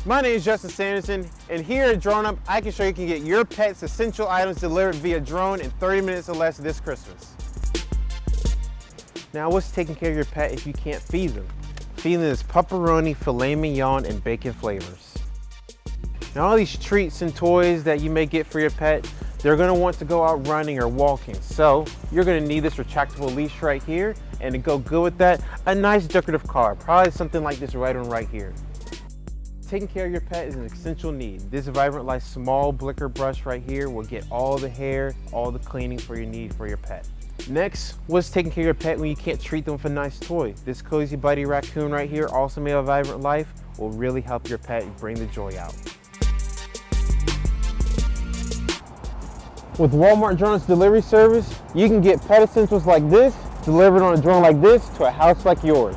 My name is Justin Sanderson, and here at Drone Up, I can show you can get your pet's essential items delivered via drone in 30 minutes or less this Christmas. Now, what's taking care of your pet if you can't feed them? Feeding them is pepperoni, filet mignon, and bacon flavors. Now, all these treats and toys that you may get for your pet, they're gonna want to go out running or walking. So you're gonna need this retractable leash right here, and to go good with that, a nice decorative card, probably something like this right here. Taking care of your pet is an essential need. This Vibrant Life small blicker brush right here will get all the hair, all the cleaning for your need for your pet. Next, what's taking care of your pet when you can't treat them with a nice toy? This Cozy Buddy raccoon right here, also made of Vibrant Life, will really help your pet bring the joy out. With Walmart Drone's delivery service, you can get pet essentials like this delivered on a drone like this to a house like yours.